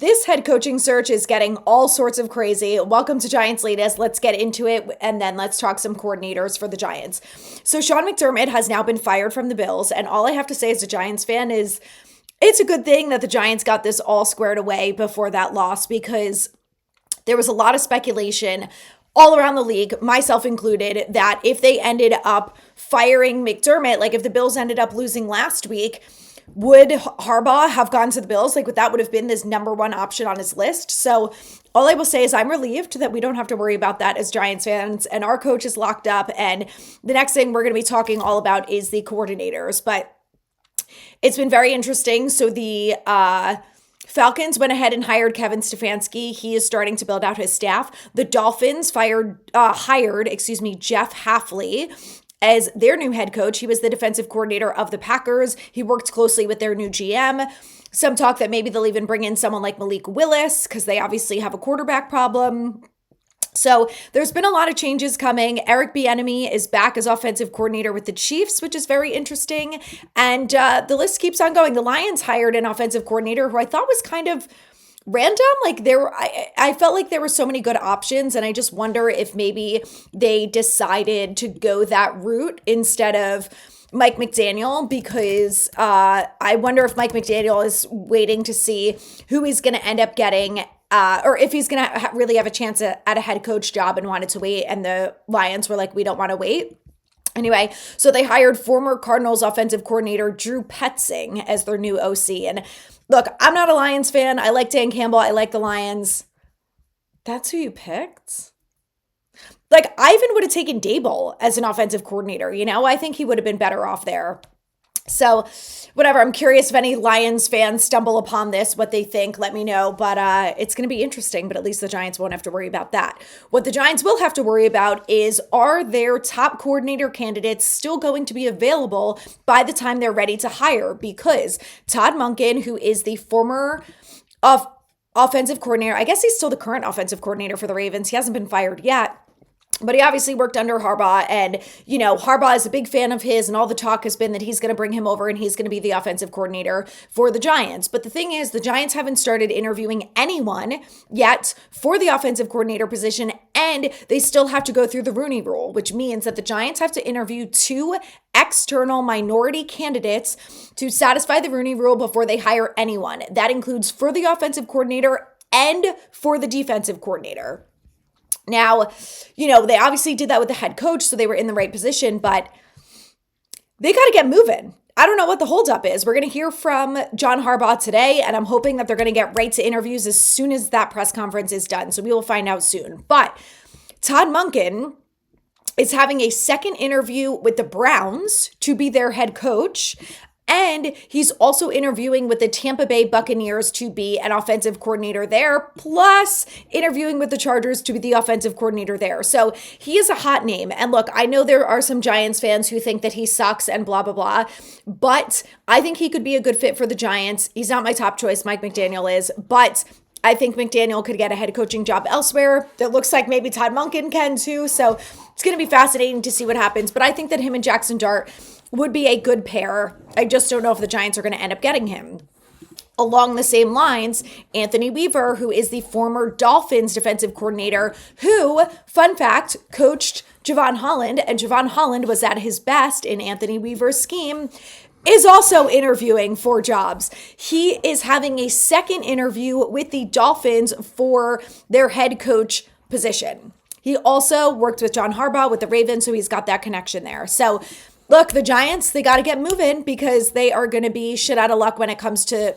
this head coaching search is getting all sorts of crazy. Welcome to Giants Latest. Let's get into it, and then let's talk some coordinators for the Giants. So Sean McDermott has now been fired from the Bills, and all I have to say as a Giants fan is it's a good thing that the Giants got this all squared away before that loss, because there was a lot of speculation all around the league, myself included, that if they ended up firing McDermott, like if the Bills ended up losing last week, would Harbaugh have gone to the Bills? Like, that would have been this number one option on his list. So all I will say is I'm relieved that we don't have to worry about that as Giants fans, and our coach is locked up. And the next thing we're going to be talking all about is the coordinators. But it's been very interesting. So the Falcons went ahead and hired Kevin Stefanski. He is starting to build out his staff. The Dolphins hired Jeff Hafley as their new head coach. He was the defensive coordinator of the Packers. He worked closely with their new GM. Some talk that maybe they'll even bring in someone like Malik Willis, because they obviously have a quarterback problem. So there's been a lot of changes coming. Eric Bieniemy is back as offensive coordinator with the Chiefs, which is very interesting. And the list keeps on going. The Lions hired an offensive coordinator who I thought was kind of random. Like, I felt like there were so many good options, and I just wonder if maybe they decided to go that route instead of Mike McDaniel, because I wonder if Mike McDaniel is waiting to see who he's going to end up getting, or if he's going to really have a chance at a head coach job and wanted to wait, and the Lions were like, we don't want to wait. Anyway, so they hired former Cardinals offensive coordinator Drew Petzing as their new OC. And look, I'm not a Lions fan. I like Dan Campbell. I like the Lions. That's who you picked? Like, I even would have taken Dable as an offensive coordinator. You know, I think he would have been better off there. So whatever, I'm curious if any Lions fans stumble upon this, what they think, let me know. But it's going to be interesting, but at least the Giants won't have to worry about that. What the Giants will have to worry about is, are their top coordinator candidates still going to be available by the time they're ready to hire? Because Todd Monken, who is the former offensive coordinator, I guess he's still the current offensive coordinator for the Ravens. He hasn't been fired yet. But he obviously worked under Harbaugh, and, you know, Harbaugh is a big fan of his, and all the talk has been that he's going to bring him over and he's going to be the offensive coordinator for the Giants. But the thing is, the Giants haven't started interviewing anyone yet for the offensive coordinator position, and they still have to go through the Rooney Rule, which means that the Giants have to interview 2 external minority candidates to satisfy the Rooney Rule before they hire anyone. That includes for the offensive coordinator and for the defensive coordinator. Now, you know, they obviously did that with the head coach, so they were in the right position, but they got to get moving. I don't know what the holdup is. We're going to hear from John Harbaugh today, and I'm hoping that they're going to get right to interviews as soon as that press conference is done. So we will find out soon. But Todd Monken is having a second interview with the Browns to be their head coach. And he's also interviewing with the Tampa Bay Buccaneers to be an offensive coordinator there, plus interviewing with the Chargers to be the offensive coordinator there. So he is a hot name. And look, I know there are some Giants fans who think that he sucks and blah, blah, blah, but I think he could be a good fit for the Giants. He's not my top choice. Mike McDaniel is, but I think McDaniel could get a head coaching job elsewhere. That looks like maybe Todd Monken can too. So it's going to be fascinating to see what happens. But I think that him and Jackson Dart would be a good pair. I just don't know if the Giants are going to end up getting him. Along the same lines, Anthony Weaver, who is the former Dolphins defensive coordinator, who, fun fact, coached Javon Holland, and Javon Holland was at his best in Anthony Weaver's scheme, is also interviewing for jobs. He is having a second interview with the Dolphins for their head coach position. He also worked with John Harbaugh with the Ravens, so he's got that connection there. So look, the Giants, they got to get moving because they are going to be shit out of luck when it comes to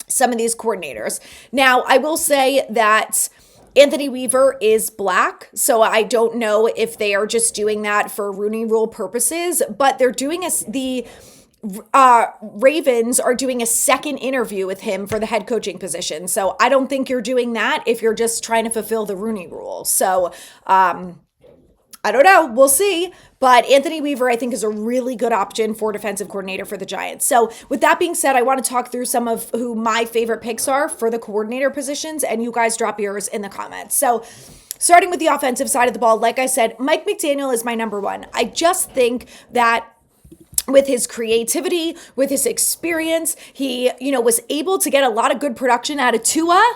some of these coordinators. Now, I will say that Anthony Weaver is black, so I don't know if they are just doing that for Rooney Rule purposes, but they're doing the Ravens are doing a second interview with him for the head coaching position. So I don't think you're doing that if you're just trying to fulfill the Rooney Rule. So, I don't know. We'll see. But Anthony Weaver, I think, is a really good option for defensive coordinator for the Giants. So with that being said, I want to talk through some of who my favorite picks are for the coordinator positions, and you guys drop yours in the comments. So starting with the offensive side of the ball, like I said, Mike McDaniel is my number one. I just think that with his creativity, with his experience. He, was able to get a lot of good production out of Tua,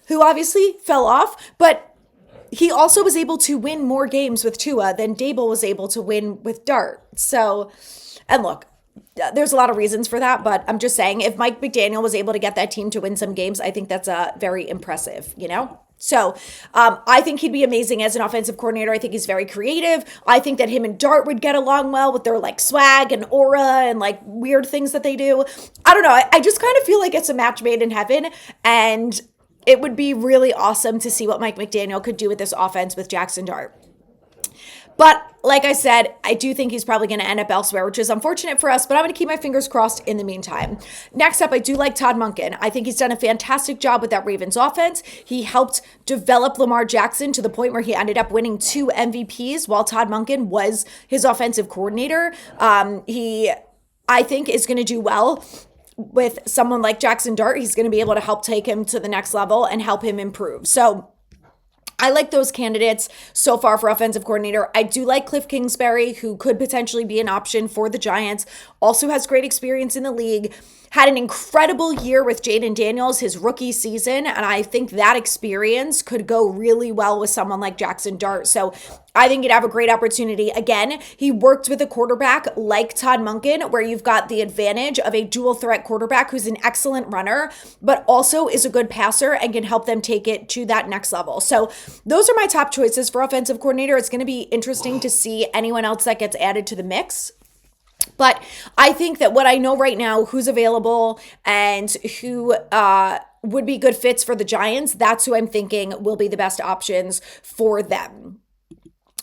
who obviously fell off, but he also was able to win more games with Tua than Dable was able to win with Dart. So, and look, there's a lot of reasons for that, but I'm just saying if Mike McDaniel was able to get that team to win some games, I think that's very impressive, So I think he'd be amazing as an offensive coordinator. I think he's very creative. I think that him and Dart would get along well with their like swag and aura and like weird things that they do. I don't know. I just kind of feel like it's a match made in heaven, and it would be really awesome to see what Mike McDaniel could do with this offense with Jackson Dart. But like I said, I do think he's probably going to end up elsewhere, which is unfortunate for us, but I'm going to keep my fingers crossed in the meantime. Next up, I do like Todd Monken. I think he's done a fantastic job with that Ravens offense. He helped develop Lamar Jackson to the point where he ended up winning 2 MVPs while Todd Monken was his offensive coordinator. I think, is going to do well with someone like Jackson Dart. He's going to be able to help take him to the next level and help him improve. So I like those candidates so far for offensive coordinator. I do like Cliff Kingsbury, who could potentially be an option for the Giants. Also has great experience in the league. Had an incredible year with Jaden Daniels, his rookie season, and I think that experience could go really well with someone like Jackson Dart. So I think he'd have a great opportunity. Again, he worked with a quarterback like Todd Monken, where you've got the advantage of a dual threat quarterback who's an excellent runner, but also is a good passer and can help them take it to that next level. So those are my top choices for offensive coordinator. It's going to be interesting to see anyone else that gets added to the mix. But I think that what I know right now, who's available and who would be good fits for the Giants, that's who I'm thinking will be the best options for them.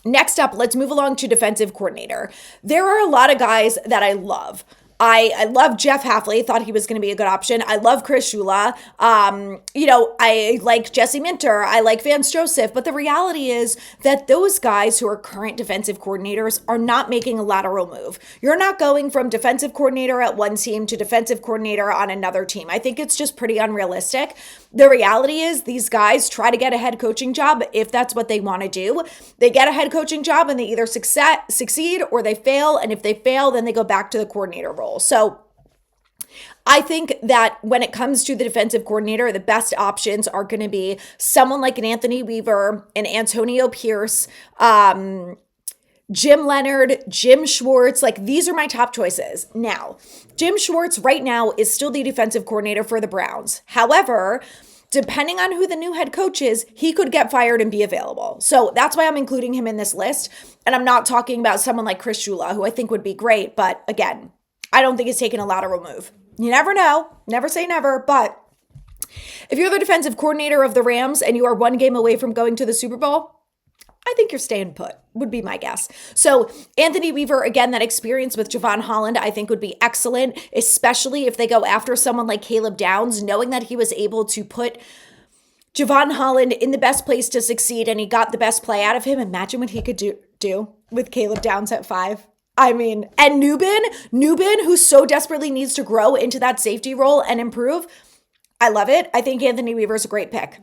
Next up, let's move along to defensive coordinator. There are a lot of guys that I love. I love Jeff Hafley, thought he was going to be a good option. I love Chris Shula. I like Jesse Minter. I like Vance Joseph. But the reality is that those guys who are current defensive coordinators are not making a lateral move. You're not going from defensive coordinator at one team to defensive coordinator on another team. I think it's just pretty unrealistic. The reality is these guys try to get a head coaching job if that's what they want to do. They get a head coaching job and they either succeed or they fail. And if they fail, then they go back to the coordinator role. So I think that when it comes to the defensive coordinator, the best options are going to be someone like an Anthony Weaver, an Antonio Pierce, Jim Leonard, Jim Schwartz. Like, these are my top choices. Now, Jim Schwartz right now is still the defensive coordinator for the Browns. However, depending on who the new head coach is, he could get fired and be available. So that's why I'm including him in this list. And I'm not talking about someone like Chris Shula, who I think would be great. But again, I don't think he's taking a lateral move. You never know. Never say never. But if you're the defensive coordinator of the Rams and you are one game away from going to the Super Bowl, I think you're staying put, would be my guess. So Anthony Weaver, again, that experience with Javon Holland, I think would be excellent, especially if they go after someone like Caleb Downs, knowing that he was able to put Javon Holland in the best place to succeed and he got the best play out of him. Imagine what he could do with Caleb Downs at 5. I mean, and Nubin, who so desperately needs to grow into that safety role and improve. I love it. I think Anthony Weaver is a great pick.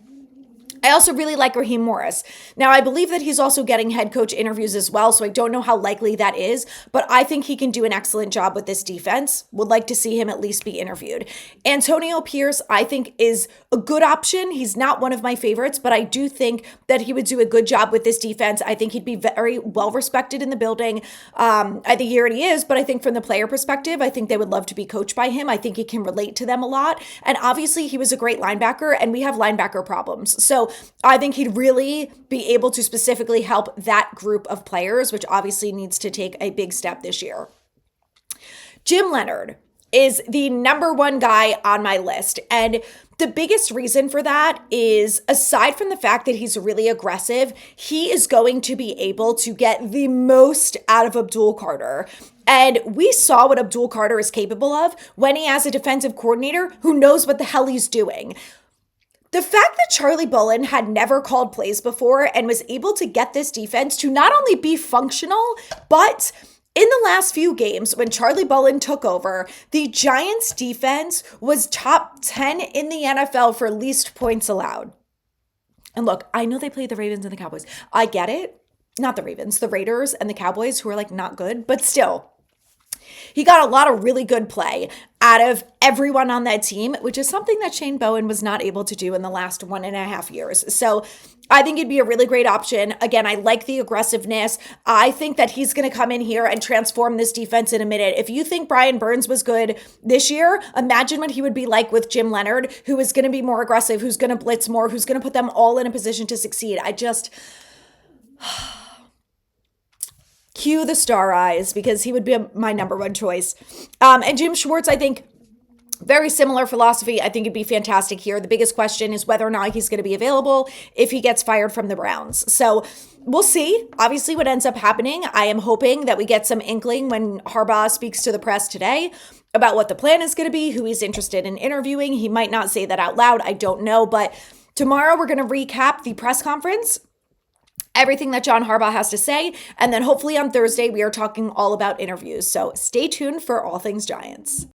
I also really like Raheem Morris. Now, I believe that he's also getting head coach interviews as well, so I don't know how likely that is, but I think he can do an excellent job with this defense. Would like to see him at least be interviewed. Antonio Pierce, I think, is a good option. He's not one of my favorites, but I do think that he would do a good job with this defense. I think he'd be very well respected in the building. I think he already is, but I think from the player perspective, I think they would love to be coached by him. I think he can relate to them a lot. And obviously, he was a great linebacker, and we have linebacker problems. So I think he'd really be able to specifically help that group of players, which obviously needs to take a big step this year. Jim Leonard is the number one guy on my list. And the biggest reason for that is, aside from the fact that he's really aggressive, he is going to be able to get the most out of Abdul Carter. And we saw what Abdul Carter is capable of when he has a defensive coordinator who knows what the hell he's doing. The fact that Charlie Bullen had never called plays before and was able to get this defense to not only be functional, but in the last few games when Charlie Bullen took over, the Giants defense was top 10 in the NFL for least points allowed. And look, I know they played the Ravens and the Cowboys. I get it. not the Ravens, the Raiders and the Cowboys, who are like not good, but still. He got a lot of really good play out of everyone on that team, which is something that Shane Bowen was not able to do in the last 1.5 years. So I think he'd be a really great option. Again, I like the aggressiveness. I think that he's going to come in here and transform this defense in a minute. If you think Brian Burns was good this year, imagine what he would be like with Jim Leonard, who is going to be more aggressive, who's going to blitz more, who's going to put them all in a position to succeed. I just... cue the star eyes, because he would be my number one choice. And Jim Schwartz, I think, very similar philosophy. I think it'd be fantastic here. The biggest question is whether or not he's going to be available if he gets fired from the Browns. So we'll see, obviously, what ends up happening. I am hoping that we get some inkling when Harbaugh speaks to the press today about what the plan is going to be, who he's interested in interviewing. He might not say that out loud. I don't know. But tomorrow we're going to recap the press conference, everything that John Harbaugh has to say. And then hopefully on Thursday, we are talking all about interviews. So stay tuned for all things Giants.